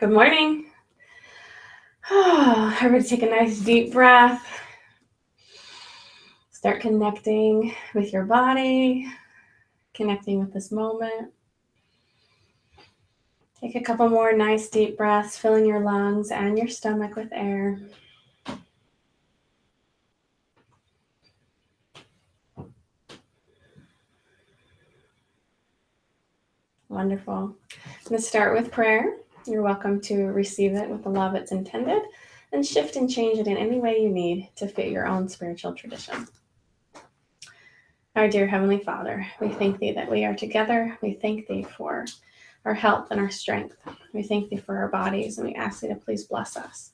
Good morning. Everybody take a nice deep breath. Start connecting with your body, connecting with this moment. Take a couple more nice deep breaths, filling your lungs and your stomach with air. Wonderful. I'm going to start with prayer. You're welcome to receive it with the love it's intended and shift and change it in any way you need to fit your own spiritual tradition. Our dear Heavenly Father, we thank Thee that we are together. We thank Thee for our health and our strength. We thank Thee for our bodies, and we ask Thee to please bless us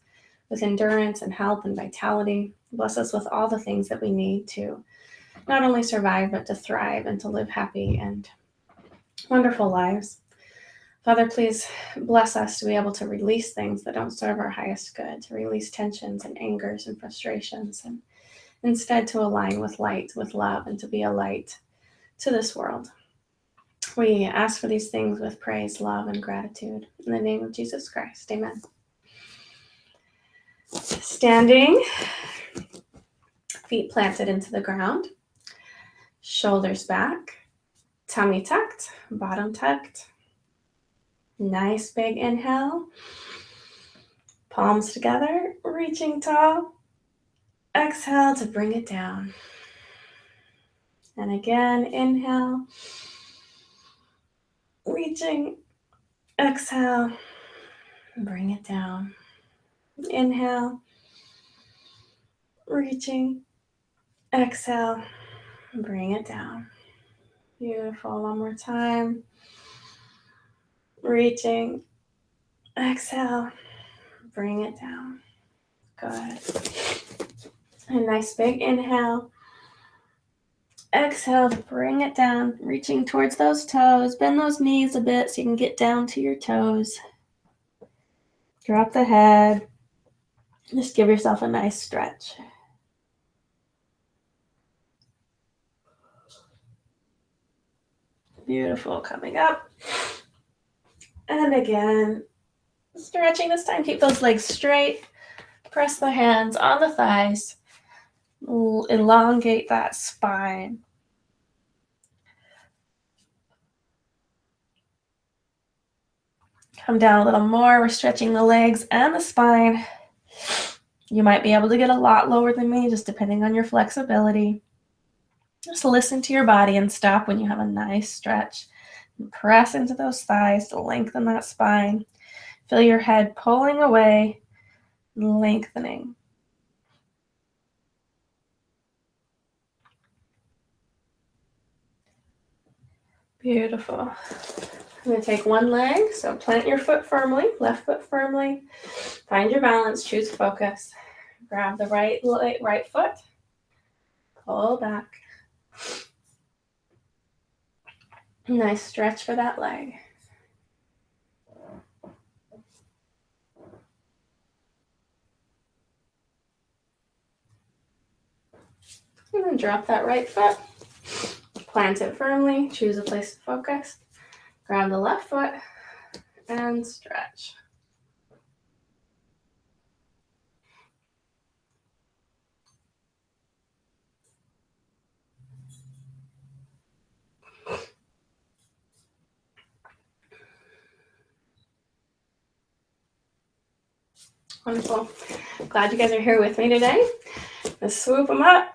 with endurance and health and vitality. Bless us with all the things that we need to not only survive, but to thrive and to live happy and wonderful lives. Father, please bless us to be able to release things that don't serve our highest good, to release tensions and angers and frustrations, and instead to align with light, with love, and to be a light to this world. We ask for these things with praise, love, and gratitude. In the name of Jesus Christ, amen. Standing, feet planted into the ground, shoulders back, tummy tucked, bottom tucked. Nice big inhale, palms together, reaching tall. Exhale to bring it down. And again, inhale, reaching, exhale, bring it down. Inhale, reaching, exhale, bring it down. Beautiful. One more time. Reaching, exhale, bring it down. Good. A nice big inhale. Exhale to bring it down, reaching towards those toes. Bend those knees a bit so you can get down to your toes. Drop the head. Just give yourself a nice stretch. Beautiful. Coming up. And again, stretching this time. Keep those legs straight. Press the hands on the thighs. Elongate that spine. Come down a little more. We're stretching the legs and the spine. You might be able to get a lot lower than me, just depending on your flexibility. Just listen to your body and stop when you have a nice stretch. Press into those thighs to lengthen that spine. Feel your head pulling away, lengthening. Beautiful. I'm going to take one leg, so plant your foot firmly, left foot firmly. Find your balance, choose focus. Grab the right foot, pull back. Nice stretch for that leg. And then drop that right foot. Plant it firmly, choose a place to focus. Grab the left foot and stretch. Wonderful. Glad you guys are here with me today. Let's swoop them up.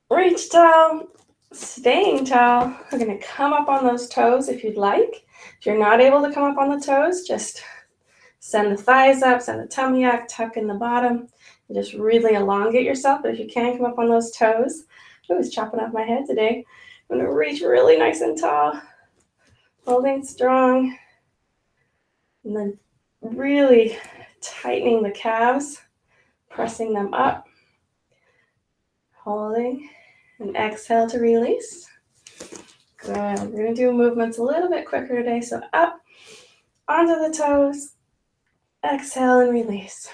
Reach tall. Staying tall. We're going to come up on those toes if you'd like. If you're not able to come up on the toes, just send the thighs up, send the tummy up, tuck in the bottom, and just really elongate yourself. But if you can come up on those toes, I was chopping off my head today. I'm going to reach really nice and tall, holding strong, and then really tightening the calves, pressing them up, holding, and exhale to release. Good. We're going to do movements a little bit quicker today. So up, onto the toes, exhale and release.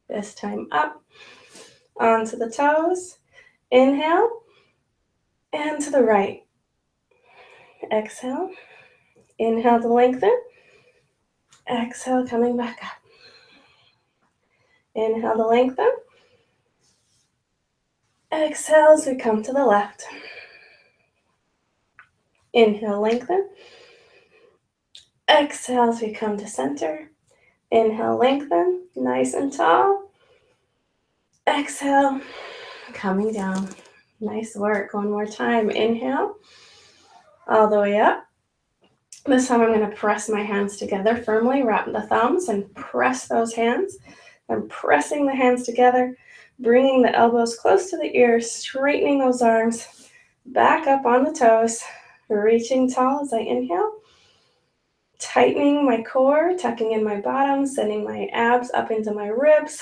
This time up, onto the toes, inhale, and to the right. Exhale, inhale to lengthen, Exhale, coming back up. Inhale to lengthen. Exhale as we come to the left. Inhale, lengthen. Exhale as we come to center. Inhale, lengthen, nice and tall. Exhale, coming down. Nice work. One more time. Inhale, all the way up. This time I'm going to press my hands together firmly, wrap the thumbs and press those hands. I'm pressing the hands together, bringing the elbows close to the ears, straightening those arms, back up on the toes, reaching tall as I inhale, tightening my core, tucking in my bottom, sending my abs up into my ribs.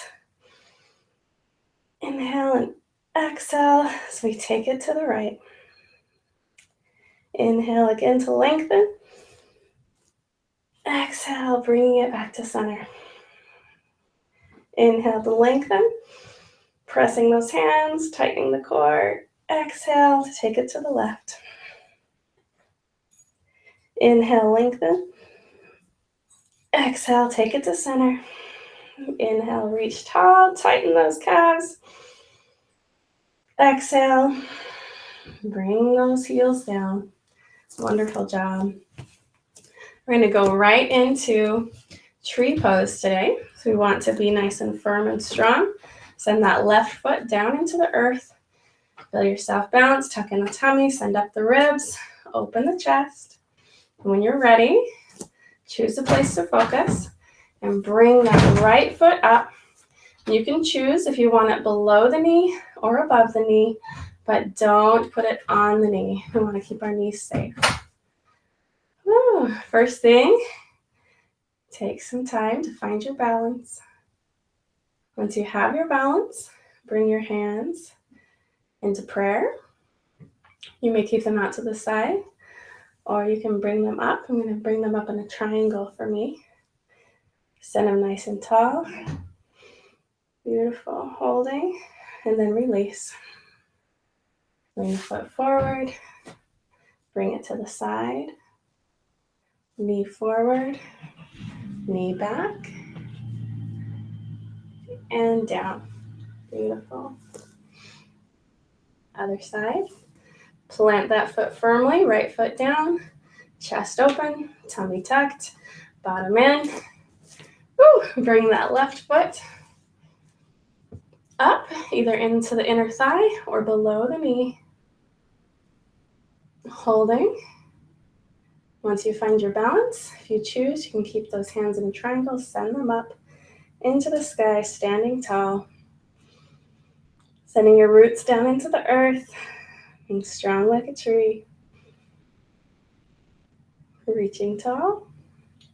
Inhale and exhale as we take it to the right. Inhale again to lengthen. Exhale, bringing it back to center. Inhale to lengthen, pressing those hands, tightening the core. Exhale to take it to the left. Inhale, lengthen. Exhale, take it to center. Inhale, reach tall, tighten those calves. Exhale, bring those heels down. Wonderful job. We're going to go right into tree pose today. So we want to be nice and firm and strong. Send that left foot down into the earth. Feel yourself bounce, tuck in the tummy, send up the ribs, open the chest. When you're ready, choose a place to focus and bring that right foot up. You can choose if you want it below the knee or above the knee, but don't put it on the knee. We want to keep our knees safe. First thing, take some time to find your balance. Once you have your balance, bring your hands into prayer. You may keep them out to the side, or you can bring them up. I'm going to bring them up in a triangle for me. Send them nice and tall. Beautiful. Holding, and then release. Bring the foot forward. Bring it to the side. Knee forward. Knee back. And down. Beautiful. Other side. Plant that foot firmly. Right foot down. Chest open. Tummy tucked. Bottom in. Woo. Bring that left foot up, either into the inner thigh or below the knee. Holding. Once you find your balance, if you choose, you can keep those hands in a triangle, send them up into the sky, standing tall. Sending your roots down into the earth, being strong like a tree. Reaching tall,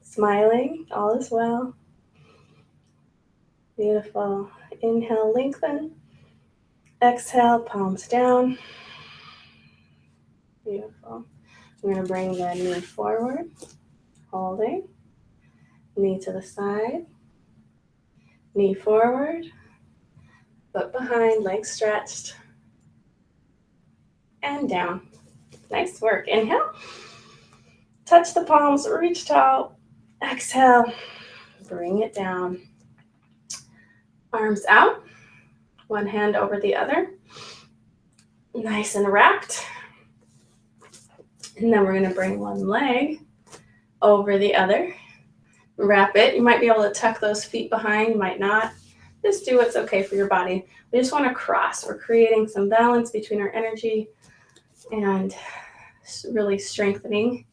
smiling, all is well. Beautiful. Inhale, lengthen. Exhale, palms down. Beautiful. I'm going to bring the knee forward, holding. Knee to the side. Knee forward. Foot behind, legs stretched. And down. Nice work. Inhale. Touch the palms, reach tall. Exhale. Bring it down. Arms out. One hand over the other. Nice and wrapped. And then we're going to bring one leg over the other. Wrap it. You might be able to tuck those feet behind. You might not. Just do what's okay for your body. We just want to cross. We're creating some balance between our energy and really strengthening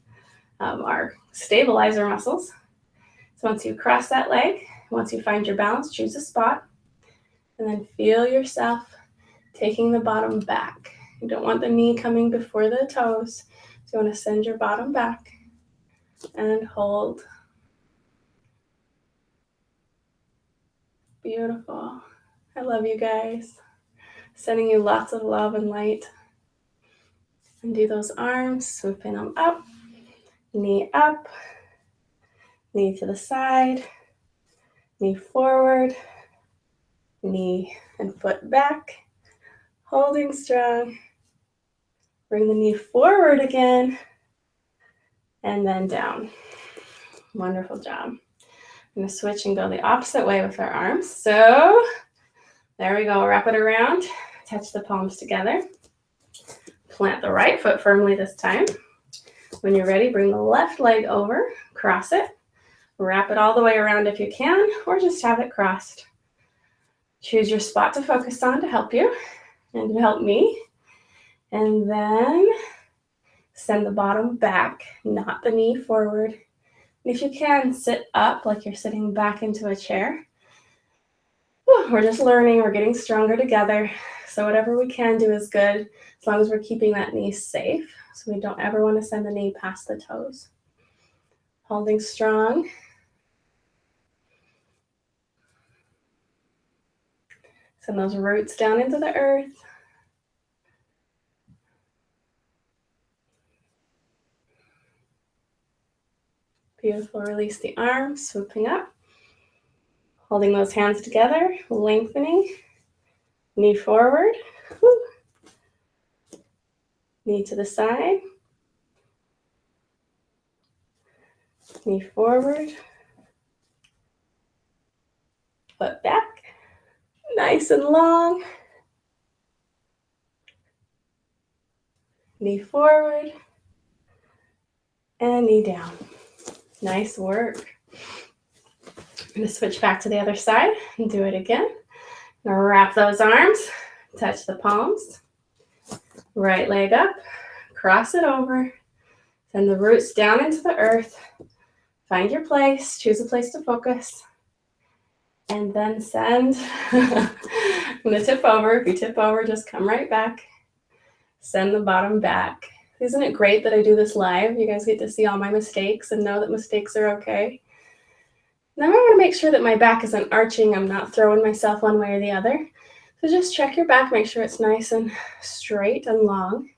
our stabilizer muscles. So once you cross that leg, once you find your balance, choose a spot. And then feel yourself taking the bottom back. You don't want the knee coming before the toes. So you want to send your bottom back and hold. Beautiful. I love you guys. Sending you lots of love and light. And do those arms, swooping them up, knee up, knee to the side, knee forward, knee and foot back, holding strong. Bring the knee forward again, and then down. Wonderful job. I'm going to switch and go the opposite way with our arms. So there we go. Wrap it around. Touch the palms together. Plant the right foot firmly this time. When you're ready, bring the left leg over, cross it, wrap it all the way around if you can, or just have it crossed. Choose your spot to focus on to help you and to help me. And then send the bottom back, not the knee forward. And if you can, sit up like you're sitting back into a chair. We're just learning, we're getting stronger together. So whatever we can do is good, as long as we're keeping that knee safe. So we don't ever want to send the knee past the toes. Holding strong. Send those roots down into the earth. Beautiful. Release the arms, swooping up. Holding those hands together, lengthening. Knee forward. Woo. Knee to the side. Knee forward. Foot back. Nice and long. Knee forward. And knee down. Nice work. I'm going to switch back to the other side and do it again. Now wrap those arms. Touch the palms. Right leg up. Cross it over. Send the roots down into the earth. Find your place. Choose a place to focus. And then send. I'm going to tip over. If you tip over, just come right back. Send the bottom back. Isn't it great that I do this live? You guys get to see all my mistakes and know that mistakes are okay. Now I want to make sure that my back isn't arching. I'm not throwing myself one way or the other. So just check your back. Make sure it's nice and straight and long.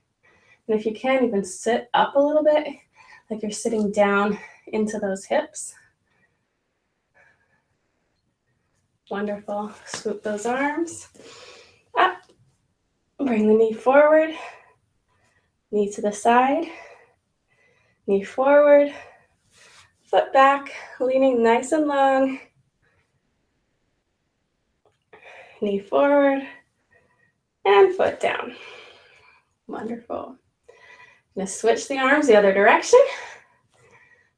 And if you can, even sit up a little bit, like you're sitting down into those hips. Wonderful. Swoop those arms up. Bring the knee forward. Knee to the side. Knee forward. Foot back, leaning nice and long. Knee forward. And foot down. Wonderful. I'm going to switch the arms the other direction.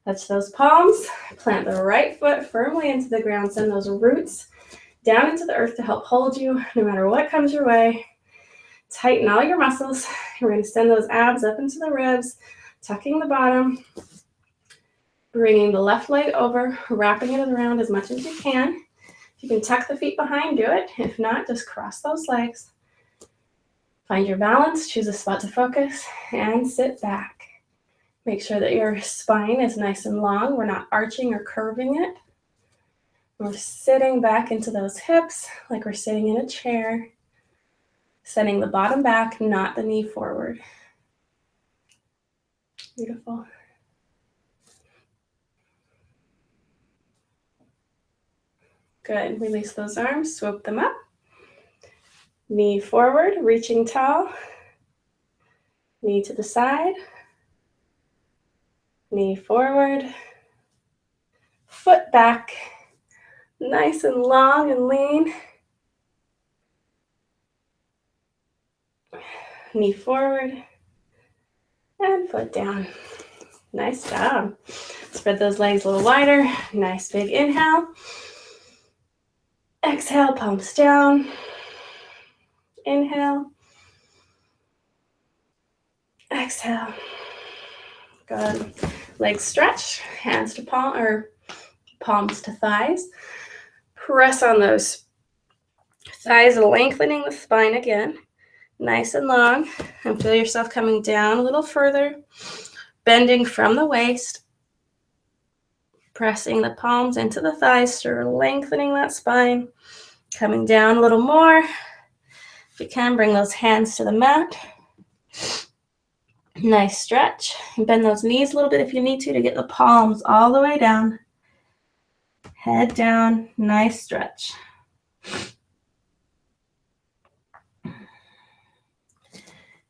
Touch those palms. Plant the right foot firmly into the ground. Send those roots down into the earth to help hold you no matter what comes your way. Tighten all your muscles. We're going to send those abs up into the ribs, tucking the bottom, bringing the left leg over, wrapping it around as much as you can. If you can tuck the feet behind, do it. If not, just cross those legs. Find your balance, choose a spot to focus, and sit back. Make sure that your spine is nice and long. We're not arching or curving it. We're sitting back into those hips like we're sitting in a chair. Sending the bottom back, not the knee forward. Beautiful. Good. Release those arms, swoop them up. Knee forward, reaching tall. Knee to the side. Knee forward. Foot back. Nice and long and lean. Knee forward. And foot down. Nice job. Spread those legs a little wider. Nice big inhale. Exhale, palms down. Inhale. Exhale. Good. Legs stretch. Hands to palm or palms to thighs. Press on those thighs, lengthening the spine again. Nice and long. And feel yourself coming down a little further. Bending from the waist. Pressing the palms into the thighs, lengthening that spine. Coming down a little more. If you can, bring those hands to the mat. Nice stretch. Bend those knees a little bit if you need to get the palms all the way down. Head down. Nice stretch.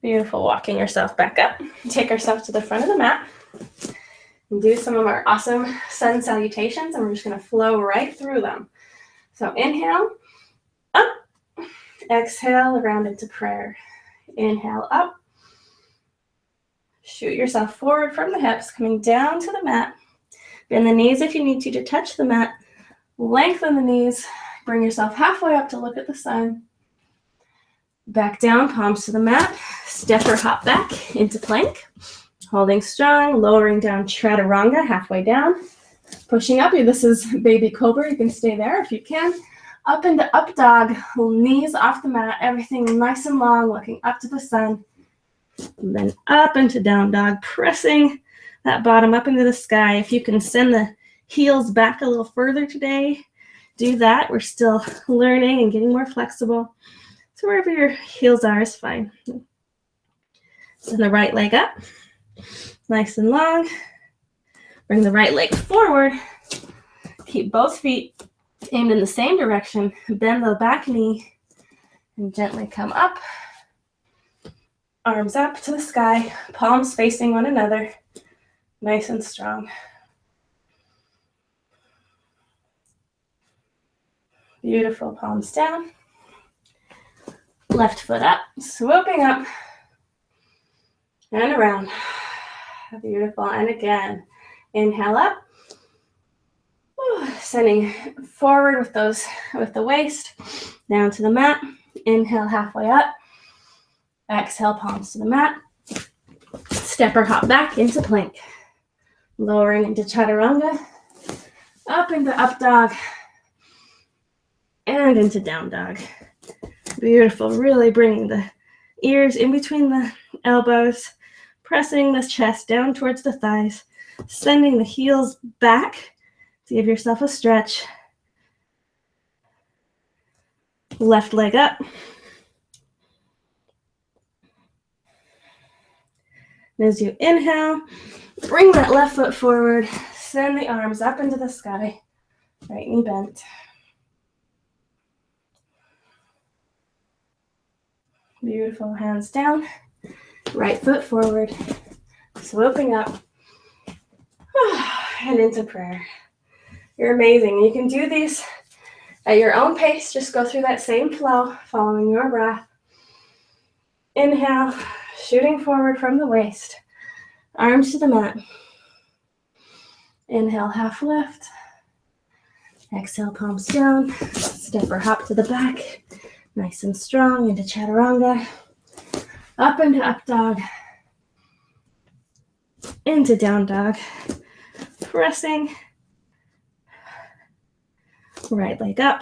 Beautiful. Walking yourself back up. Take yourself to the front of the mat. And do some of our awesome sun salutations, and we're just going to flow right through them. So inhale, up. Exhale, around into prayer. Inhale, up. Shoot yourself forward from the hips, coming down to the mat. Bend the knees if you need to touch the mat. Lengthen the knees. Bring yourself halfway up to look at the sun. Back down, palms to the mat. Step or hop back into plank. Holding strong, lowering down chaturanga, halfway down. Pushing up, this is baby cobra. You can stay there if you can. Up into up dog, knees off the mat, everything nice and long, looking up to the sun. And then up into down dog, pressing that bottom up into the sky. If you can send the heels back a little further today, do that. We're still learning and getting more flexible. So wherever your heels are is fine. Send the right leg up, nice and long. Bring the right leg forward. Keep both feet aimed in the same direction. Bend the back knee and gently come up. Arms up to the sky, palms facing one another, nice and strong. Beautiful, palms down. Left foot up, swooping up and around. Beautiful, and again, inhale up. Sending forward with the waist, down to the mat. Inhale, halfway up. Exhale, palms to the mat. Step or hop back into plank. Lowering into chaturanga. Up into up dog. And into down dog. Beautiful. Really bringing the ears in between the elbows. Pressing the chest down towards the thighs. Sending the heels back to give yourself a stretch. Left leg up. As you inhale, bring that left foot forward, send the arms up into the sky, right knee bent. Beautiful, hands down, right foot forward, swooping up, and into prayer. You're amazing. You can do these at your own pace. Just go through that same flow, following your breath. Inhale, shooting forward from the waist, arms to the mat. Inhale, half lift. Exhale, palms down. Step or hop to the back, nice and strong, into chaturanga. Up into up dog. Into down dog. Pressing. Right leg up.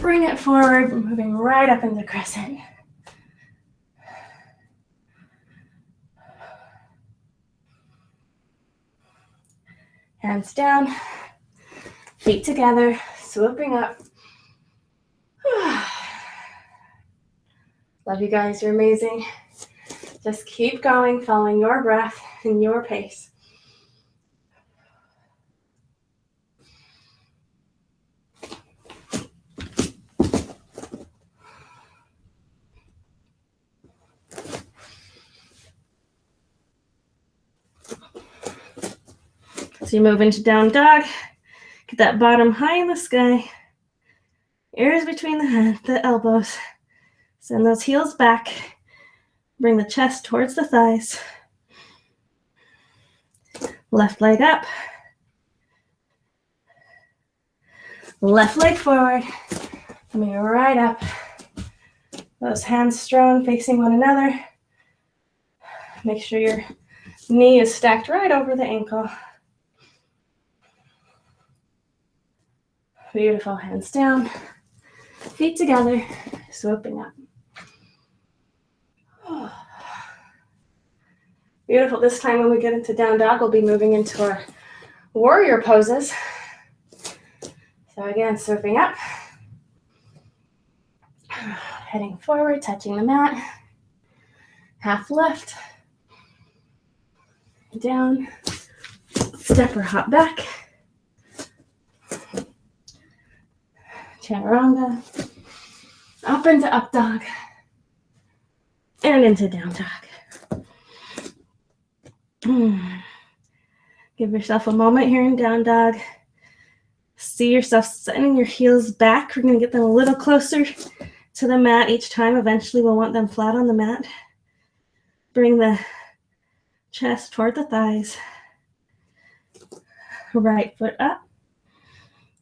Bring it forward, moving right up into crescent. Hands down, feet together, swooping up. Love you guys, you're amazing. Just keep going, following your breath and your pace. So you move into down dog, get that bottom high in the sky, ears between the elbows, send those heels back, bring the chest towards the thighs, left leg up, left leg forward, coming right up, those hands strong facing one another, make sure your knee is stacked right over the ankle. Beautiful, hands down, feet together, swooping up. Oh. Beautiful. This time when we get into down dog, we'll be moving into our warrior poses. So again, swooping up, heading forward, touching the mat, half lift, down, step or hop back, chaturanga, up into up dog, and into down dog. Give yourself a moment here in down dog. See yourself sending your heels back. We're going to get them a little closer to the mat each time. Eventually, we'll want them flat on the mat. Bring the chest toward the thighs. Right foot up.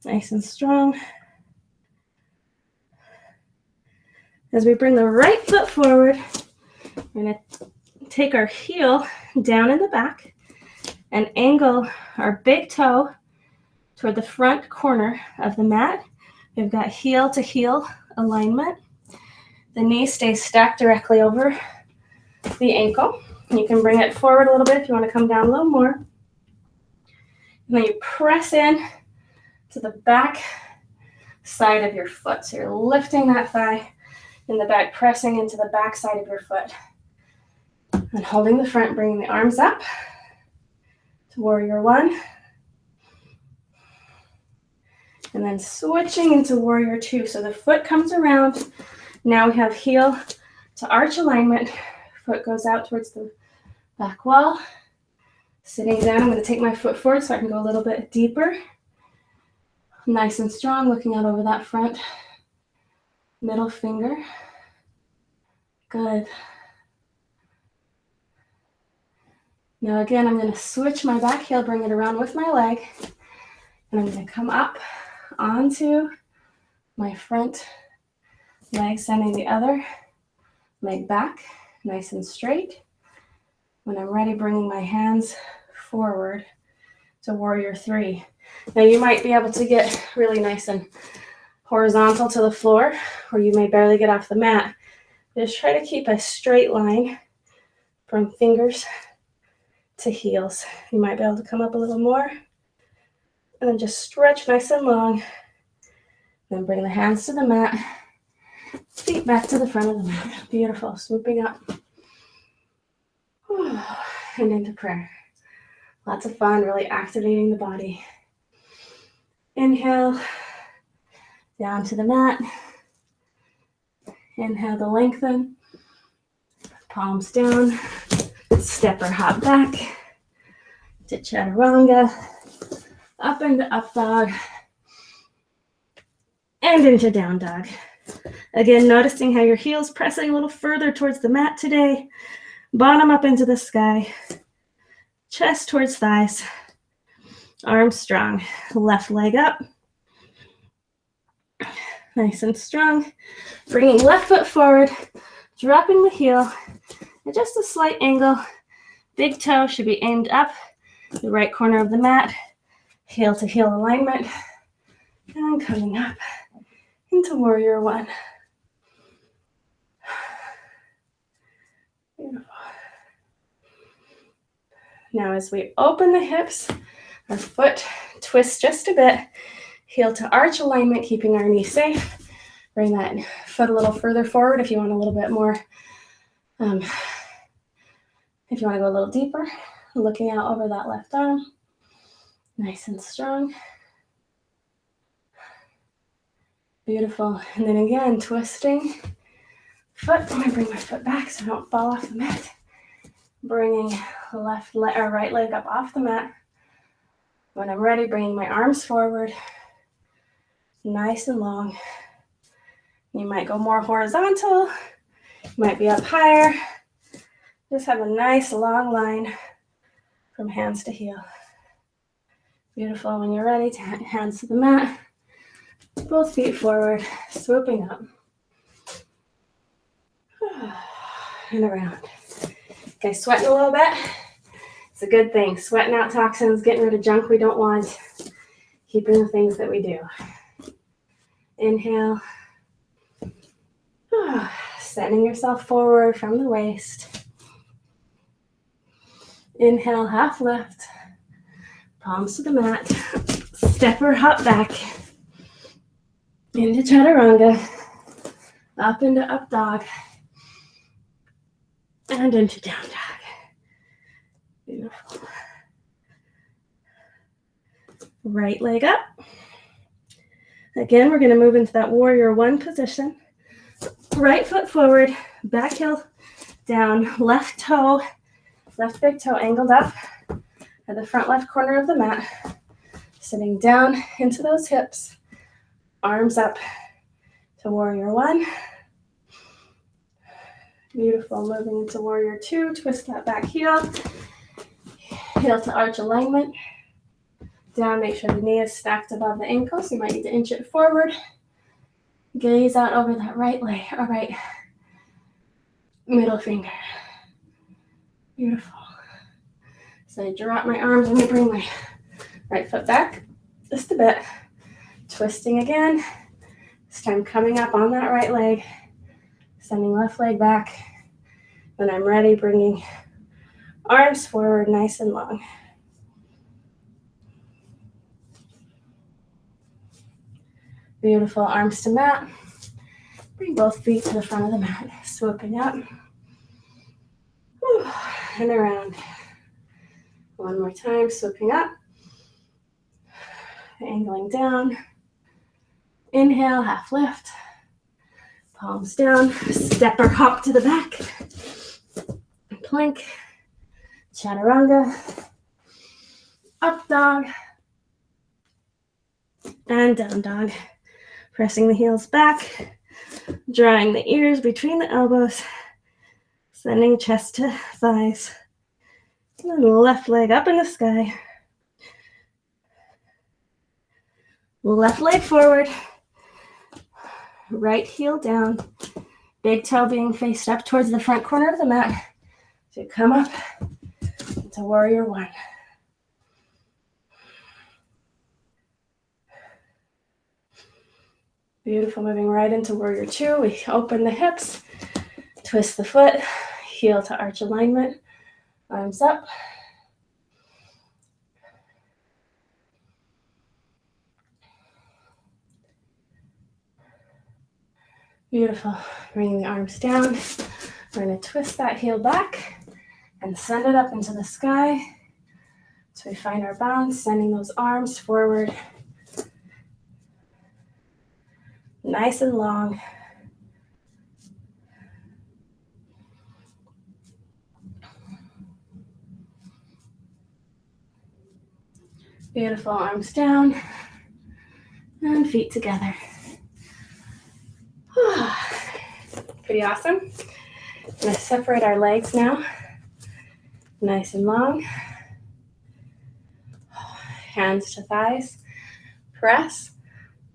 Nice and strong. As we bring the right foot forward, we're going to take our heel down in the back and angle our big toe toward the front corner of the mat. We've got heel to heel alignment. The knee stays stacked directly over the ankle. You can bring it forward a little bit if you want to come down a little more. And then you press in to the back side of your foot. So you're lifting that thigh in the back, pressing into the back side of your foot. And holding the front, bringing the arms up to warrior one. And then switching into warrior two. So the foot comes around. Now we have heel to arch alignment. Foot goes out towards the back wall. Sitting down, I'm going to take my foot forward so I can go a little bit deeper. Nice and strong, looking out over that front middle finger. Good. Now again, I'm going to switch my back heel, bring it around with my leg, and I'm going to come up onto my front leg, sending the other leg back, nice and straight. When I'm ready, bringing my hands forward to warrior three. Now you might be able to get really nice and horizontal to the floor, or you may barely get off the mat. Just try to keep a straight line from fingers to heels. You might be able to come up a little more, and then just stretch nice and long. Then bring the hands to the mat, feet back to the front of the mat. Beautiful, swooping up. And into prayer. Lots of fun, really activating the body. Inhale, down to the mat. Inhale to lengthen. Palms down. Step or hop back to chaturanga. Up into up dog. And into down dog. Again, noticing how your heels pressing a little further towards the mat today. Bottom up into the sky. Chest towards thighs. Arms strong. Left leg up. Nice and strong. Bringing left foot forward. Dropping the heel. At just a slight angle. Big toe should be aimed up. The right corner of the mat. Heel to heel alignment. And coming up into warrior one. Beautiful. Now as we open the hips, our foot twists just a bit. Heel to arch alignment, keeping our knee safe. Bring that foot a little further forward if you want a little bit more. If you want to go a little deeper, looking out over that left arm. Nice and strong. Beautiful. And then again, twisting. Foot, I'm going to bring my foot back so I don't fall off the mat. Bringing left leg or right leg up off the mat. When I'm ready, bringing my arms forward. Nice and long. You might go more horizontal. You might be up higher. Just have a nice long line from hands to heel. Beautiful. When you're ready, hands to the mat. Both feet forward, swooping up. And around. Okay, sweating a little bit. It's a good thing. Sweating out toxins, getting rid of junk we don't want, keeping the things that we do. Inhale. Sending yourself forward from the waist. Inhale, half lift. Palms to the mat. Step or hop back. Into chaturanga. Up into up dog. And into down dog. Beautiful. Right leg up. Again, we're going to move into that warrior one position. Right foot forward, back heel down, left toe Left big toe angled up at the front left corner of the mat. Sitting down into those hips. Arms up to warrior one. Beautiful. Moving into warrior two. Twist that back heel. Heel to arch alignment. Down, make sure the knee is stacked above the ankle, so you might need to inch it forward. Gaze out over that right leg, or right middle finger. Beautiful. So I drop my arms and I bring my right foot back just a bit. Twisting again. This time coming up on that right leg. Sending left leg back. When I'm ready, bringing arms forward nice and long. Beautiful. Arms to mat. Bring both feet to the front of the mat. Swooping up. And around. One more time. Swooping up. Angling down. Inhale, half lift. Palms down. Step or hop to the back. Plank. Chaturanga. Up dog. And down dog. Pressing the heels back. Drawing the ears between the elbows. Sending chest to thighs. And then left leg up in the sky. Left leg forward. Right heel down. Big toe being faced up towards the front corner of the mat. So come up to warrior one. Beautiful. Moving right into warrior two. We open the hips. Twist the foot. Heel to arch alignment. Arms up. Beautiful. Bringing the arms down. We're going to twist that heel back and send it up into the sky. So we find our balance, sending those arms forward. Nice and long. Beautiful. Arms down and feet together. Pretty awesome. I'm going to separate our legs now. Nice and long. Hands to thighs. Press.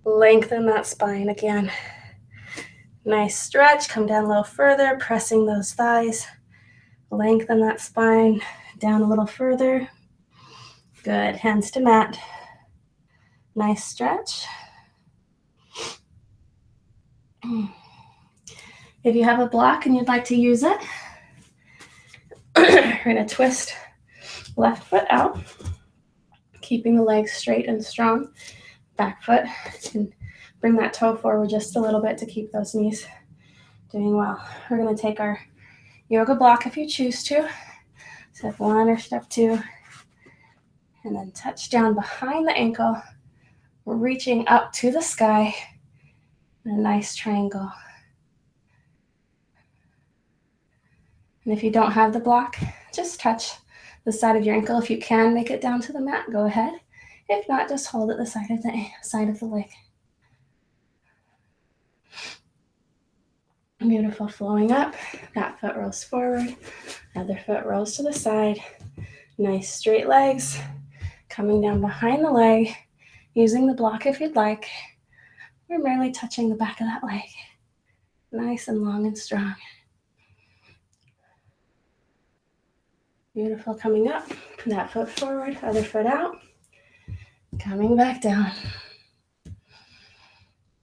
Lengthen that spine again. Nice stretch. Come down a little further, pressing those thighs. Lengthen that spine down a little further. Good. Hands to mat. Nice stretch. If you have a block and you'd like to use it, we're going to twist left foot out, keeping the legs straight and strong. Back foot, and bring that toe forward just a little bit to keep those knees doing well. We're going to take our yoga block if you choose to. Step one or step two, and then touch down behind the ankle. We're reaching up to the sky in a nice triangle. And if you don't have the block, just touch the side of your ankle. If you can make it down to the mat, go ahead. If not, just hold at the side of the leg. Beautiful. Flowing up. That foot rolls forward. Other foot rolls to the side. Nice straight legs. Coming down behind the leg. Using the block if you'd like. We're merely touching the back of that leg. Nice and long and strong. Beautiful. Coming up. That foot forward. Other foot out. Coming back down.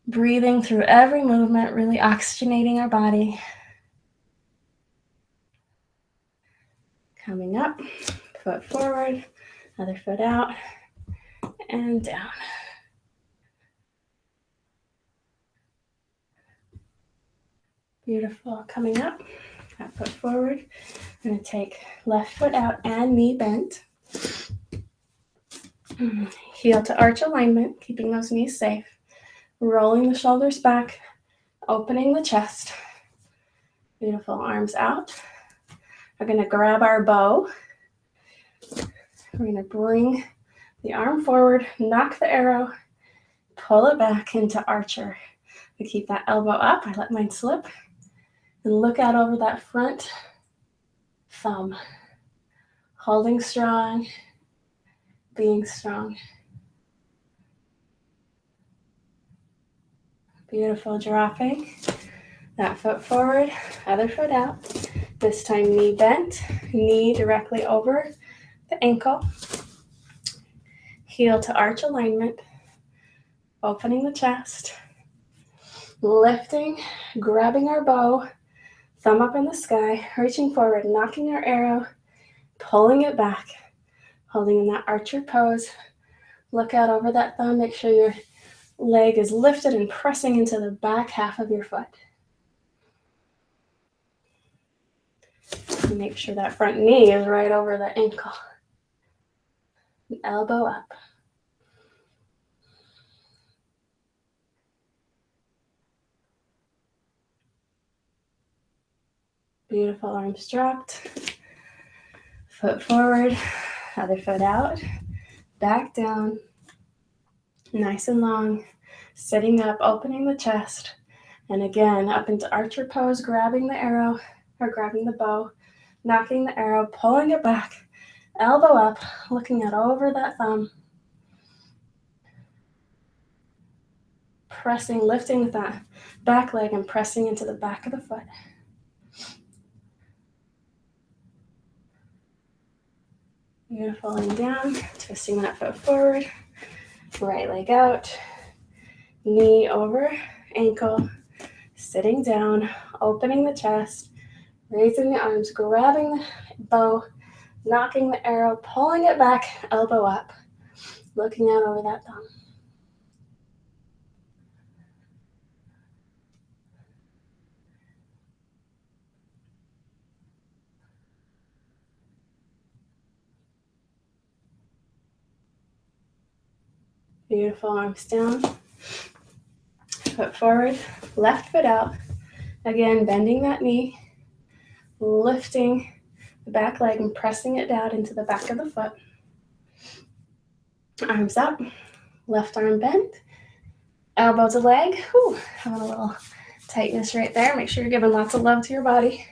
Breathing through every movement, really oxygenating our body. Coming up, foot forward, other foot out, and down. Beautiful. Coming up, that foot forward. I'm going to take left foot out and knee bent. Heel to arch alignment, keeping those knees safe. Rolling the shoulders back, opening the chest. Beautiful. Arms out. We're going to grab our bow. We're going to bring the arm forward, knock the arrow, pull it back into archer. We keep that elbow up. I let mine slip. And look out over that front thumb. Holding strong, being strong. Beautiful. Dropping that foot forward, other foot out. This time knee bent, knee directly over the ankle. Heel to arch alignment. Opening the chest. Lifting, grabbing our bow, thumb up in the sky, reaching forward, knocking our arrow, pulling it back, holding in that archer pose. Look out over that thumb. Make sure your leg is lifted and pressing into the back half of your foot. Make sure that front knee is right over the ankle. Elbow up. Beautiful. Arms dropped. Foot forward, other foot out. Back down. Nice and long. Sitting up, opening the chest. And again, up into archer pose, grabbing the arrow, or grabbing the bow, knocking the arrow, pulling it back, elbow up, looking out over that thumb. Pressing, lifting with that back leg and pressing into the back of the foot. Beautiful. And down, twisting that foot forward, right leg out, knee over ankle, sitting down, opening the chest, raising the arms, grabbing the bow, knocking the arrow, pulling it back, elbow up, looking out over that thumb. Beautiful. Arms down, foot forward, left foot out. Again, bending that knee, lifting the back leg and pressing it down into the back of the foot. Arms up, left arm bent, elbow to leg. Whew, having a little tightness right there. Make sure you're giving lots of love to your body.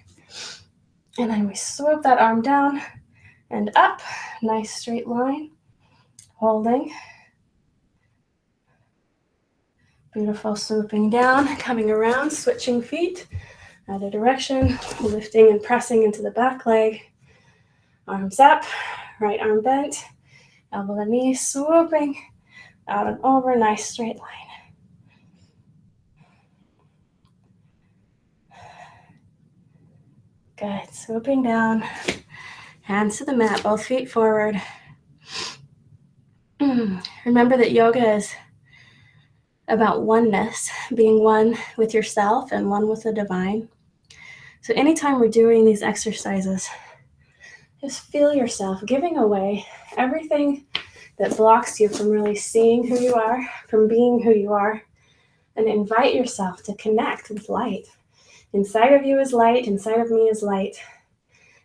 And then we swoop that arm down and up. Nice straight line. Holding. Beautiful. Swooping down, coming around, switching feet. Other direction, lifting and pressing into the back leg. Arms up, right arm bent, elbow to knee, swooping out and over, nice straight line. Good, swooping down, hands to the mat, both feet forward. Remember that yoga is about oneness, being one with yourself and one with the divine. So anytime we're doing these exercises, just feel yourself giving away everything that blocks you from really seeing who you are, from being who you are, and invite yourself to connect with light. Inside of you is light, inside of me is light.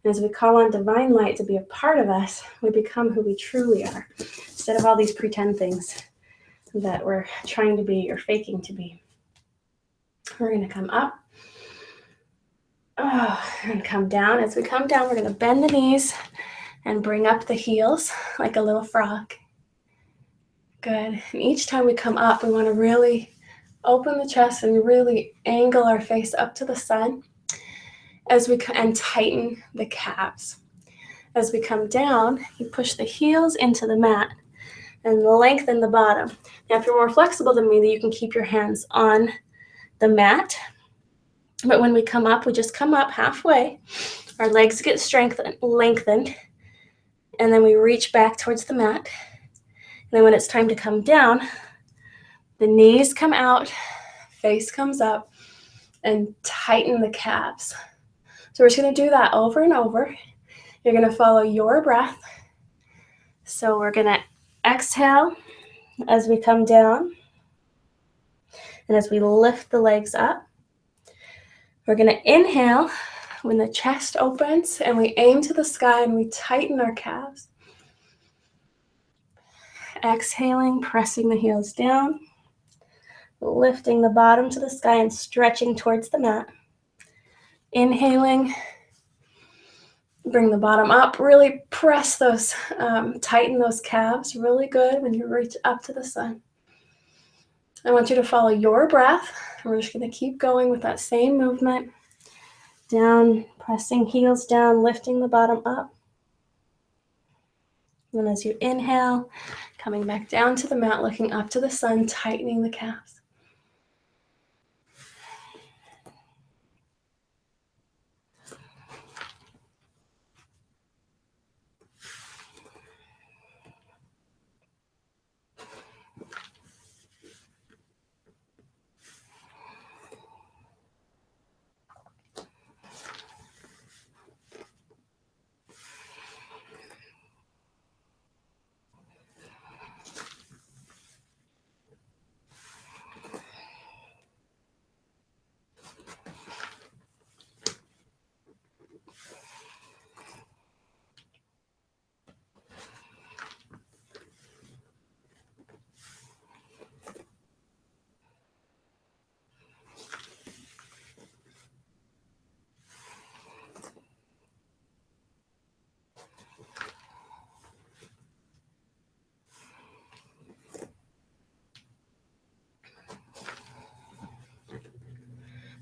And as we call on divine light to be a part of us, we become who we truly are, instead of all these pretend things that we're trying to be or faking to be. We're going to come up and come down. As we come down, we're going to bend the knees and bring up the heels like a little frog. Good. And each time we come up, we want to really open the chest and really angle our face up to the sun and tighten the calves. As we come down, you push the heels into the mat and lengthen the bottom. Now, if you're more flexible than me, you can keep your hands on the mat. But when we come up, we just come up halfway. Our legs get lengthened. And then we reach back towards the mat. And then when it's time to come down, the knees come out, face comes up, and tighten the calves. So we're just going to do that over and over. You're going to follow your breath. So we're going to exhale as we come down. And as we lift the legs up, we're going to inhale, when the chest opens and we aim to the sky and we tighten our calves. Exhaling, pressing the heels down, lifting the bottom to the sky and stretching towards the mat. Inhaling, bring the bottom up, really press those, tighten those calves really good when you reach up to the sun. I want you to follow your breath. We're just going to keep going with that same movement. Down, pressing heels down, lifting the bottom up. And as you inhale, coming back down to the mat, looking up to the sun, tightening the calves.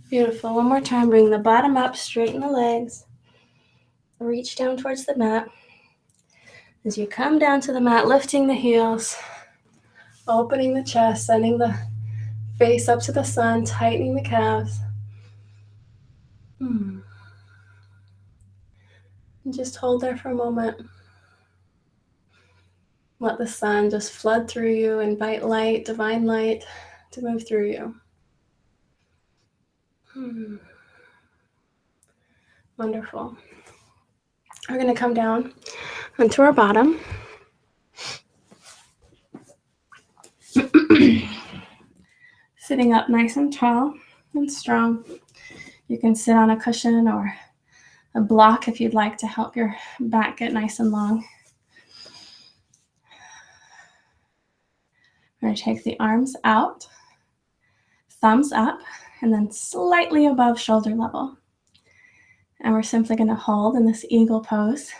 Beautiful. One more time. Bring the bottom up, straighten the legs. Reach down towards the mat. As you come down to the mat, lifting the heels, opening the chest, sending the face up to the sun, tightening the calves. And just hold there for a moment. Let the sun just flood through you. Invite light, divine light, to move through you. Wonderful. We're going to come down onto our bottom. Sitting up nice and tall and strong. You can sit on a cushion or a block if you'd like to help your back get nice and long. We're going to take the arms out, thumbs up, and then slightly above shoulder level. And we're simply going to hold in this eagle pose.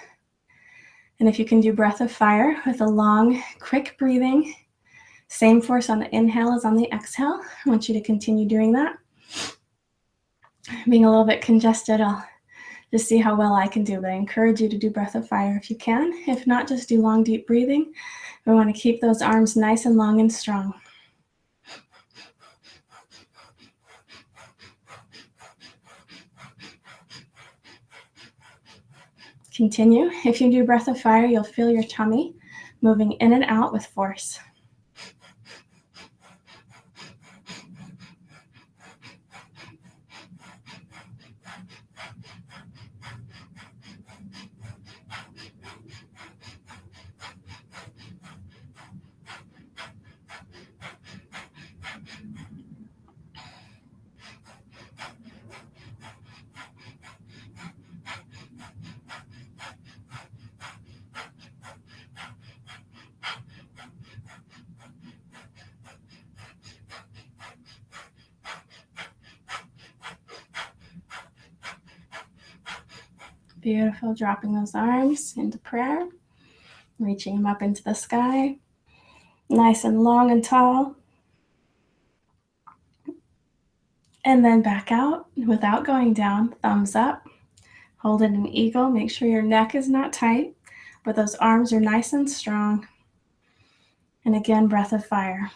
And if you can do breath of fire with a long, quick breathing, same force on the inhale as on the exhale. I want you to continue doing that. Being a little bit congested, I'll just see how well I can do, but I encourage you to do breath of fire if you can. If not, just do long, deep breathing. We want to keep those arms nice and long and strong. Continue. If you do breath of fire, you'll feel your tummy moving in and out with force. Beautiful. Dropping those arms into prayer. Reaching them up into the sky. Nice and long and tall. And then back out without going down. Thumbs up. Hold it in eagle. Make sure your neck is not tight, but those arms are nice and strong. And again, breath of fire.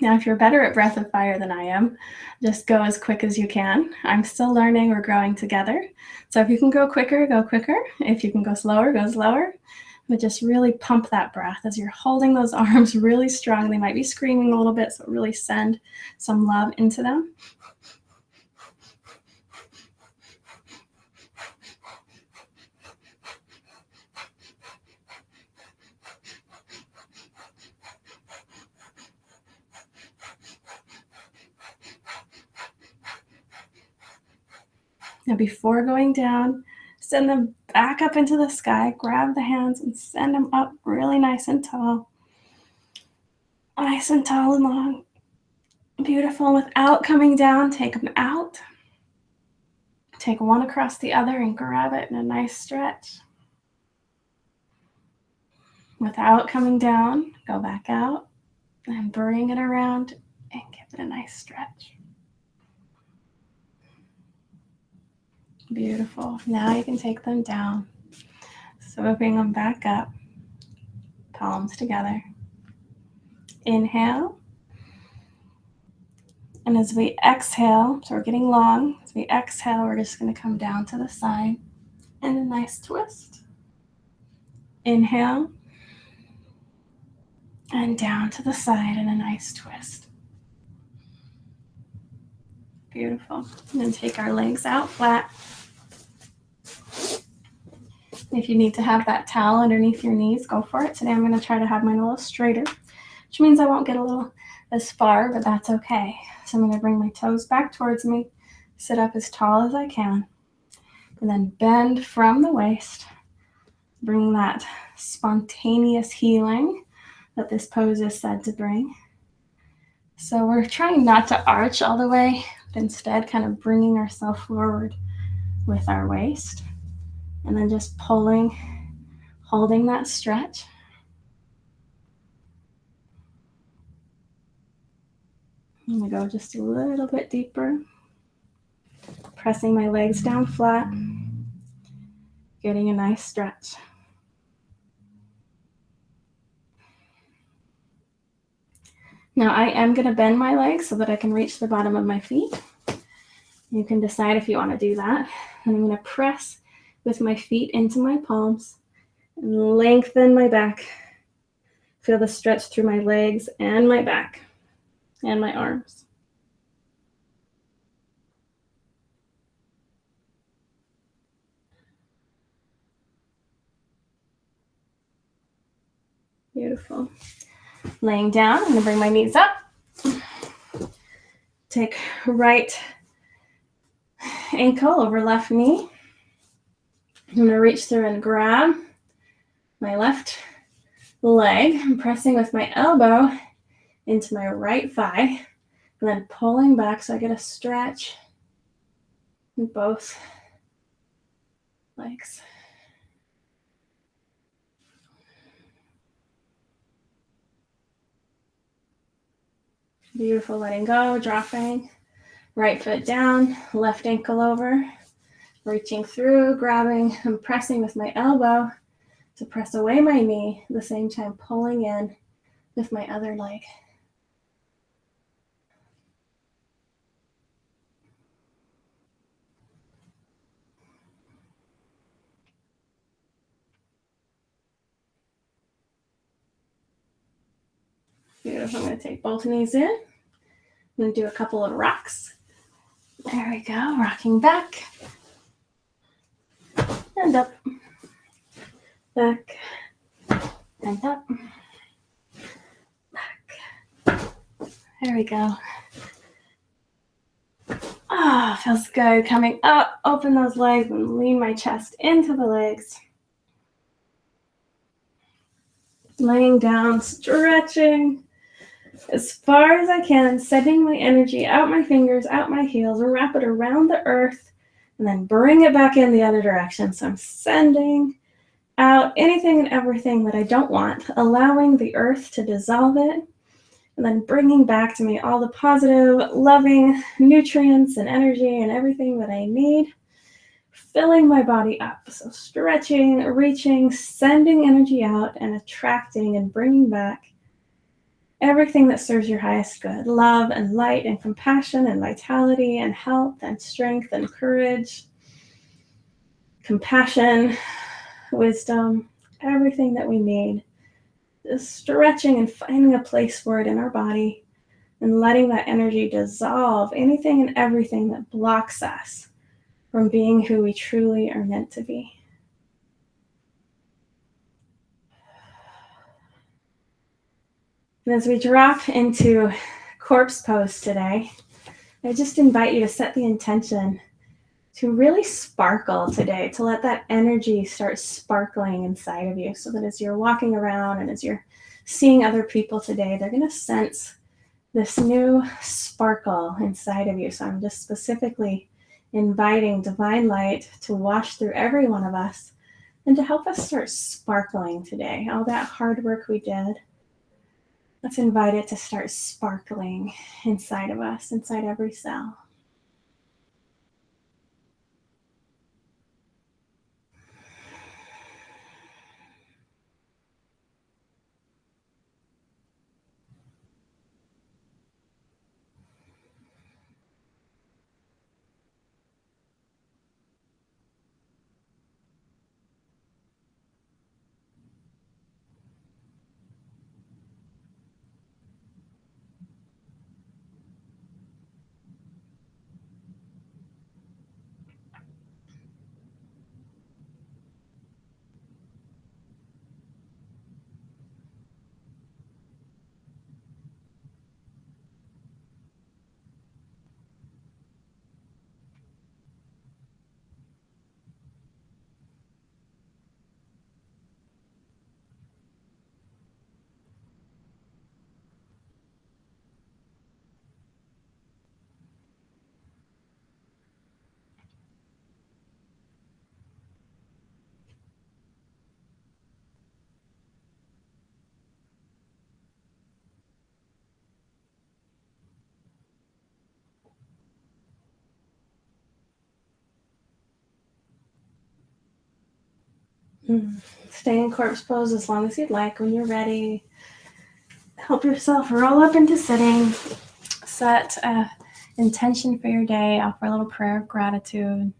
Now, if you're better at breath of fire than I am, just go as quick as you can. I'm still learning. We're growing together. So if you can go quicker, go quicker. If you can go slower, go slower. But just really pump that breath as you're holding those arms really strong. They might be screaming a little bit, so really send some love into them. Now before going down, send them back up into the sky. Grab the hands and send them up really nice and tall. Nice and tall and long. Beautiful. Without coming down, take them out. Take one across the other and grab it in a nice stretch. Without coming down, go back out and bring it around and give it a nice stretch. Beautiful. Now you can take them down. Swooping them back up. Palms together. Inhale. And as we exhale, so we're getting long, as we exhale, we're just going to come down to the side and a nice twist. Inhale. And down to the side and a nice twist. Beautiful. And then take our legs out flat. If you need to have that towel underneath your knees, go for it. Today I'm going to try to have mine a little straighter, which means I won't get a little as far, but that's okay. So I'm going to bring my toes back towards me, sit up as tall as I can, and then bend from the waist, bring that spontaneous healing that this pose is said to bring. So we're trying not to arch all the way, but instead kind of bringing ourselves forward with our waist. And then just pulling, holding that stretch. I'm going to go just a little bit deeper. Pressing my legs down flat. Getting a nice stretch. Now I am going to bend my legs so that I can reach the bottom of my feet. You can decide if you want to do that. And I'm going to press with my feet into my palms and lengthen my back. Feel the stretch through my legs and my back and my arms. Beautiful. Laying down, I'm going to bring my knees up. Take right ankle over left knee. I'm going to reach through and grab my left leg. I'm pressing with my elbow into my right thigh and then pulling back so I get a stretch in both legs. Beautiful. Letting go, dropping. Right foot down, left ankle over. Reaching through, grabbing, and pressing with my elbow to press away my knee, at the same time pulling in with my other leg. Beautiful. I'm going to take both knees in. I'm going to do a couple of rocks. There we go. Rocking back. And up. Back. And up. Back. There we go. Ah, feels good. Coming up. Open those legs and lean my chest into the legs. Laying down, stretching as far as I can, sending my energy out my fingers, out my heels, and wrap it around the earth, and then bring it back in the other direction. So I'm sending out anything and everything that I don't want, allowing the earth to dissolve it, and then bringing back to me all the positive, loving nutrients and energy and everything that I need, filling my body up. So stretching, reaching, sending energy out, and attracting and bringing back everything that serves your highest good. Love and light and compassion and vitality and health and strength and courage, compassion, wisdom, everything that we need, just stretching and finding a place for it in our body and letting that energy dissolve anything and everything that blocks us from being who we truly are meant to be. And as we drop into corpse pose today, I just invite you to set the intention to really sparkle today, to let that energy start sparkling inside of you, so that as you're walking around and as you're seeing other people today, they're going to sense this new sparkle inside of you. So I'm just specifically inviting divine light to wash through every one of us and to help us start sparkling today. All that hard work we did, let's invite it to start sparkling inside of us, inside every cell. Stay in corpse pose as long as you'd like. When you're ready, help yourself roll up into sitting. Set an intention for your day. Offer a little prayer of gratitude.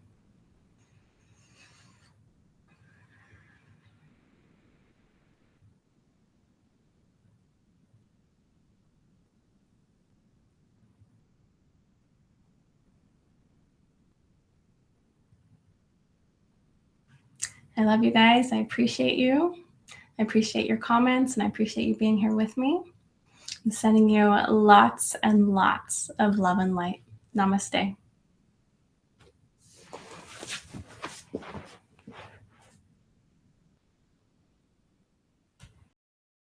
I love you guys. I appreciate you. I appreciate your comments, and I appreciate you being here with me. I'm sending you lots and lots of love and light. Namaste.